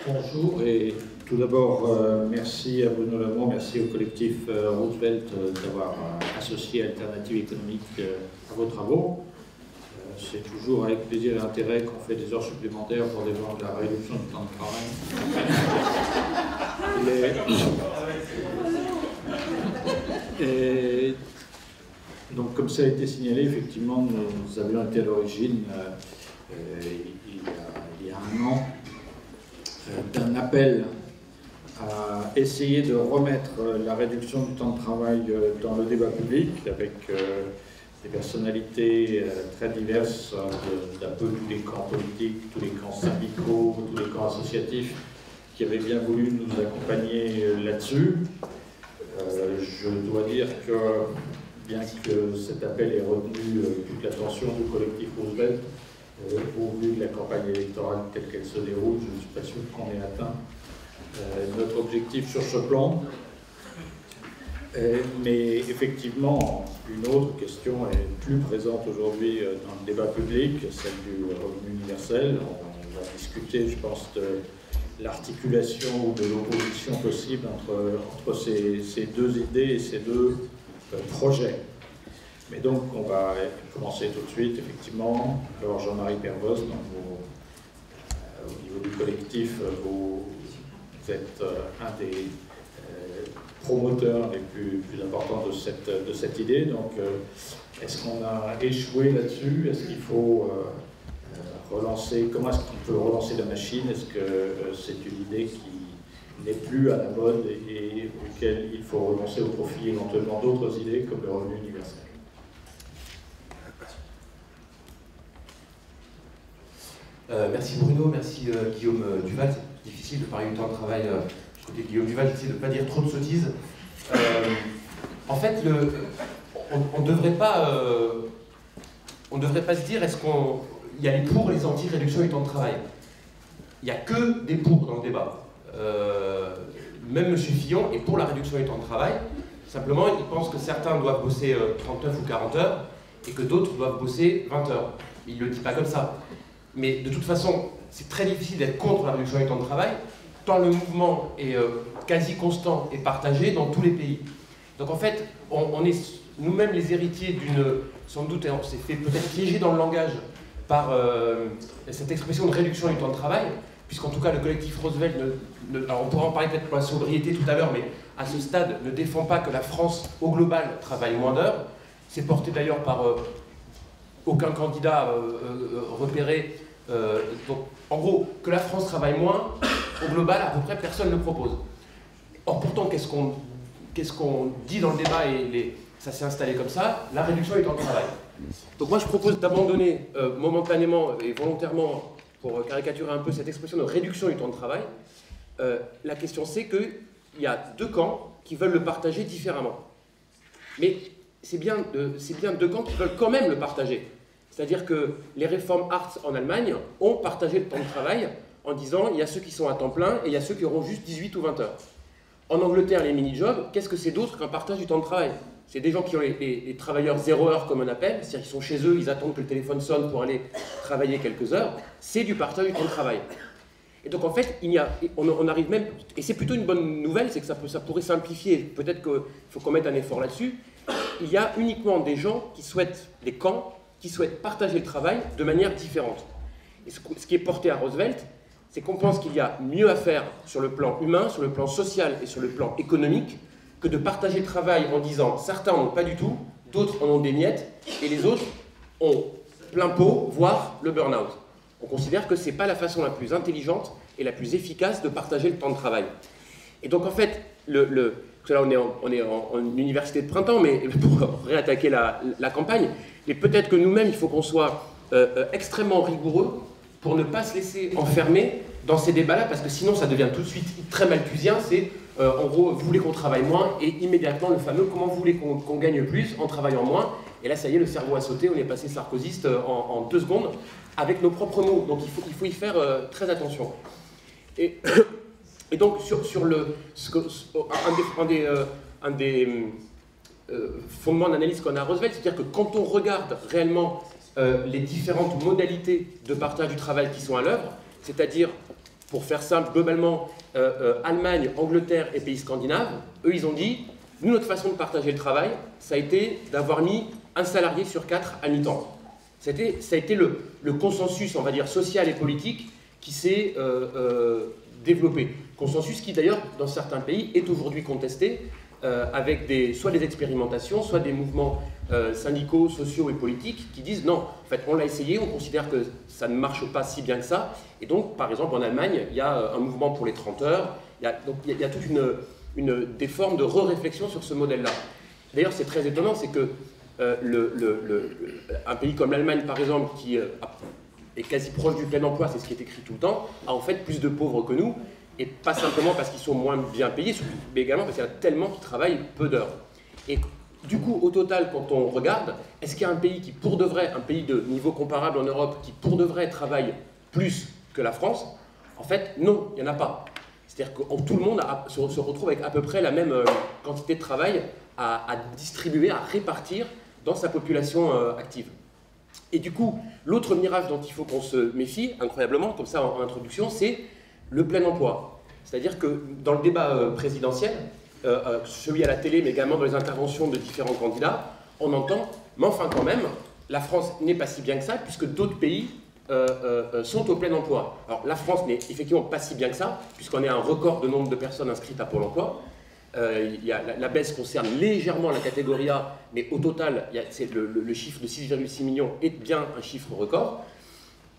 Bonjour et tout d'abord merci à Bruno Lamont, merci au collectif Roosevelt d'avoir associé Alternative économique à vos travaux. C'est toujours avec plaisir et intérêt qu'on fait des heures supplémentaires pour défendre la réduction du temps de travail. Et donc, comme ça a été signalé, effectivement, nous avions été à l'origine, il y a un an, d'un appel à essayer de remettre la réduction du temps de travail dans le débat public avec des personnalités très diverses d'un peu tous les camps politiques, tous les camps syndicaux, tous les camps associatifs qui avaient bien voulu nous accompagner là-dessus. Je dois dire que, bien que cet appel ait retenu toute l'attention du collectif Roosevelt, au vu de la campagne électorale telle qu'elle se déroule, je ne suis pas sûr qu'on ait atteint notre objectif sur ce plan. Mais effectivement, une autre question est plus présente aujourd'hui dans le débat public, celle du revenu universel. On va discuter, je pense, de l'articulation ou de l'opposition possible entre ces deux idées et ces deux projets. Mais donc, on va commencer tout de suite, effectivement. Alors, Jean-Marie Pervoz, au niveau du collectif, vous êtes un des promoteurs les plus importants de cette idée. Donc, est-ce qu'on a échoué là-dessus? Est-ce qu'il faut relancer? Comment est-ce qu'on peut relancer la machine? Est-ce que c'est une idée qui n'est plus à la mode et auquel il faut renoncer au profit éventuellement d'autres idées comme le revenu universel? Merci Bruno, merci Guillaume Duval. C'est difficile de parler du temps de travail du côté de Guillaume Duval, j'essaie de ne pas dire trop de sottises. En fait, on ne devrait pas se dire est-ce qu'il y a les pour et les anti-réduction du temps de travail. Il n'y a que des pour dans le débat. Même M. Fillon est pour la réduction du temps de travail. Simplement, il pense que certains doivent bosser 39 ou 40 heures et que d'autres doivent bosser 20 heures. Il ne le dit pas comme ça. Mais de toute façon, c'est très difficile d'être contre la réduction du temps de travail, tant le mouvement est quasi constant et partagé dans tous les pays. Donc en fait, on est nous-mêmes les héritiers d'une, sans doute, et on s'est fait peut-être piéger dans le langage par cette expression de réduction du temps de travail, puisqu'en tout cas le collectif Roosevelt, alors on pourra en parler peut-être pour la sobriété tout à l'heure, mais à ce stade ne défend pas que la France au global travaille moins d'heures. C'est porté d'ailleurs par aucun candidat repéré. Donc, en gros, que la France travaille moins, au global, à peu près personne ne le propose. Or, pourtant, qu'est-ce qu'on dit dans le débat, et ça s'est installé comme ça, la réduction du temps de travail. Donc moi, je propose d'abandonner momentanément et volontairement, pour caricaturer un peu cette expression de réduction du temps de travail. La question, c'est qu'il y a deux camps qui veulent le partager différemment. Mais c'est bien deux camps qui veulent quand même le partager. C'est-à-dire que les réformes Hartz en Allemagne ont partagé le temps de travail en disant il y a ceux qui sont à temps plein et il y a ceux qui auront juste 18 ou 20 heures. En Angleterre, les mini-jobs, qu'est-ce que c'est d'autre qu'un partage du temps de travail? C'est des gens qui ont les travailleurs 0 heure comme on appelle, c'est-à-dire qu'ils sont chez eux, ils attendent que le téléphone sonne pour aller travailler quelques heures. C'est du partage du temps de travail. Et donc en fait, on arrive même, et c'est plutôt une bonne nouvelle, c'est que ça pourrait simplifier, peut-être qu'il faut qu'on mette un effort là-dessus. Il y a uniquement des gens qui souhaitent, des camps, qui souhaitent partager le travail de manière différente. Et ce qui est porté à Roosevelt, c'est qu'on pense qu'il y a mieux à faire sur le plan humain, sur le plan social et sur le plan économique, que de partager le travail en disant certains n'en ont pas du tout, d'autres en ont des miettes, et les autres ont plein pot, voire le burn-out. On considère que ce n'est pas la façon la plus intelligente et la plus efficace de partager le temps de travail. Et donc en fait, là on est en université de printemps, mais pour réattaquer la campagne, mais peut-être que nous-mêmes, il faut qu'on soit extrêmement rigoureux pour ne pas se laisser enfermer dans ces débats-là, parce que sinon ça devient tout de suite très malthusien. C'est en gros, vous voulez qu'on travaille moins, et immédiatement le fameux comment vous voulez qu'on gagne plus en travaillant moins. Et là, ça y est, le cerveau a sauté, on est passé sarkozyste en 2 secondes avec nos propres mots. Donc il faut y faire très attention. Et donc un des fondements d'analyse qu'on a à Roosevelt, c'est-à-dire que quand on regarde réellement les différentes modalités de partage du travail qui sont à l'œuvre, c'est-à-dire pour faire simple, globalement, Allemagne, Angleterre et pays scandinaves, eux, ils ont dit, nous, notre façon de partager le travail, ça a été d'avoir mis un salarié sur 4 à mi-temps. Ça a été le consensus, on va dire, social et politique qui s'est développé. Consensus qui, d'ailleurs, dans certains pays, est aujourd'hui contesté, avec soit des expérimentations, soit des mouvements syndicaux, sociaux et politiques qui disent non, en fait, on l'a essayé, on considère que ça ne marche pas si bien que ça. Et donc, par exemple, en Allemagne, il y a un mouvement pour les 30 heures, il y a toute des formes de réflexion sur ce modèle-là. D'ailleurs, c'est très étonnant, c'est que un pays comme l'Allemagne, par exemple, qui est quasi proche du plein emploi, c'est ce qui est écrit tout le temps, a en fait plus de pauvres que nous, et pas simplement parce qu'ils sont moins bien payés, mais également parce qu'il y en a tellement qui travaillent peu d'heures. Et du coup, au total, quand on regarde, est-ce qu'il y a un pays qui, pour de vrai, un pays de niveau comparable en Europe, qui pour de vrai travaille plus que la France? En fait, non, il n'y en a pas. C'est-à-dire que tout le monde se retrouve avec à peu près la même quantité de travail à distribuer, à répartir dans sa population active. Et du coup, l'autre mirage dont il faut qu'on se méfie, incroyablement, comme ça en introduction, c'est le plein emploi. C'est-à-dire que dans le débat présidentiel, celui à la télé, mais également dans les interventions de différents candidats, on entend, mais enfin quand même, la France n'est pas si bien que ça, puisque d'autres pays sont au plein emploi. Alors la France n'est effectivement pas si bien que ça, puisqu'on est à un record de nombre de personnes inscrites à Pôle emploi. La baisse concerne légèrement la catégorie A, mais au total, le chiffre de 6,6 millions est bien un chiffre record.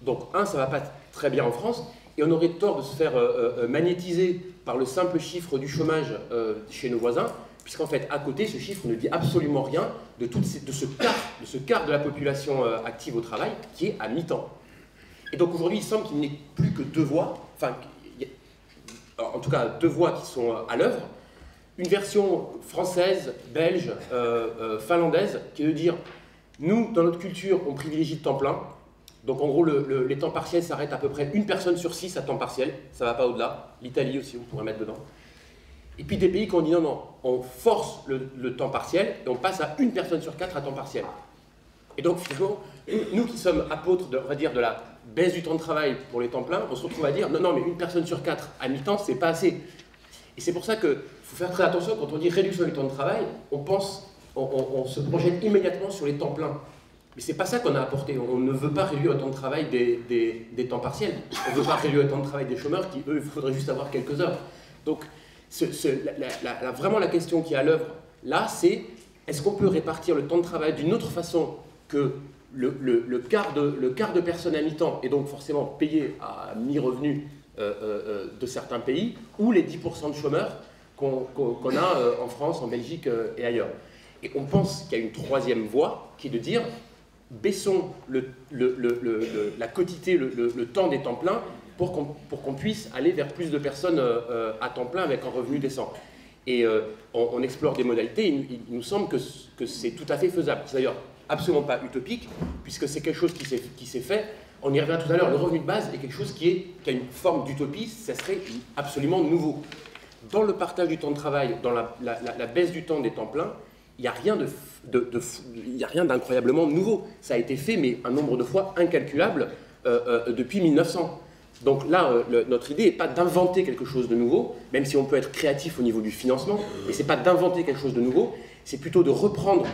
Donc, ça ne va pas très bien en France, et on aurait tort de se faire magnétiser par le simple chiffre du chômage chez nos voisins, puisqu'en fait, à côté, ce chiffre ne dit absolument rien de ce quart de la population active au travail qui est à mi-temps. Et donc aujourd'hui, il semble qu'il n'y ait plus que deux voies, enfin, en tout cas deux voies qui sont à l'œuvre. Une version française, belge, finlandaise, qui est de dire, nous, dans notre culture, on privilégie le temps plein. Donc en gros, les temps partiels s'arrêtent à peu près 1 personne sur 6 à temps partiel, ça ne va pas au-delà. L'Italie aussi, on pourrait mettre dedans. Et puis des pays qui ont dit non, non, on force le temps partiel et on passe à 1 personne sur 4 à temps partiel. Et donc finalement, nous qui sommes apôtres, on va dire, de la baisse du temps de travail pour les temps pleins, on se retrouve à dire non, non, mais 1 personne sur 4 à mi-temps, c'est pas assez. Et c'est pour ça qu'il faut faire très attention quand on dit réduction du temps de travail, on se projette immédiatement sur les temps pleins. Mais c'est pas ça qu'on a apporté. On ne veut pas réduire le temps de travail des temps partiels. On ne veut pas réduire le temps de travail des chômeurs qui, eux, il faudrait juste avoir quelques heures. Donc, vraiment la question qui est à l'œuvre là, c'est est-ce qu'on peut répartir le temps de travail d'une autre façon que le quart de personnes à mi-temps, et donc forcément payé à mi-revenu de certains pays, ou les 10% de chômeurs qu'on a en France, en Belgique et ailleurs. Et on pense qu'il y a une troisième voie qui est de dire baissons la quotité, le temps des temps pleins pour qu'on puisse aller vers plus de personnes à temps plein avec un revenu décent. Et on explore des modalités, il nous semble que c'est tout à fait faisable. C'est d'ailleurs absolument pas utopique, puisque c'est quelque chose qui s'est fait. On y revient tout à l'heure, le revenu de base est quelque chose qui a une forme d'utopie, ça serait absolument nouveau. Dans le partage du temps de travail, dans la baisse du temps des temps pleins, il n'y a rien d'incroyablement nouveau. Ça a été fait, mais un nombre de fois incalculable depuis 1900. Donc là, notre idée n'est pas d'inventer quelque chose de nouveau, même si on peut être créatif au niveau du financement, mais ce n'est pas d'inventer quelque chose de nouveau, c'est plutôt de reprendre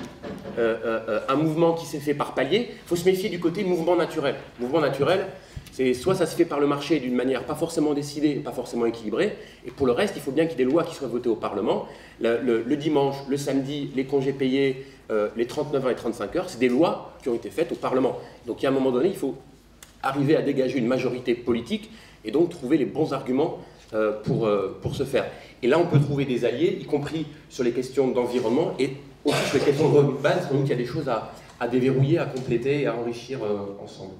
un mouvement qui s'est fait par palier. Il faut se méfier du côté mouvement naturel. Mouvement naturel, c'est soit ça se fait par le marché d'une manière pas forcément décidée, pas forcément équilibrée, et pour le reste, il faut bien qu'il y ait des lois qui soient votées au Parlement. Le dimanche, le samedi, les congés payés, les 39 heures et 35 heures, c'est des lois qui ont été faites au Parlement. Donc il y a un moment donné, il faut arriver à dégager une majorité politique et donc trouver les bons arguments pour ce faire. Et là, on peut trouver des alliés, y compris sur les questions d'environnement et aussi sur les questions de revenu de base, donc il y a des choses à déverrouiller, à compléter et à enrichir ensemble.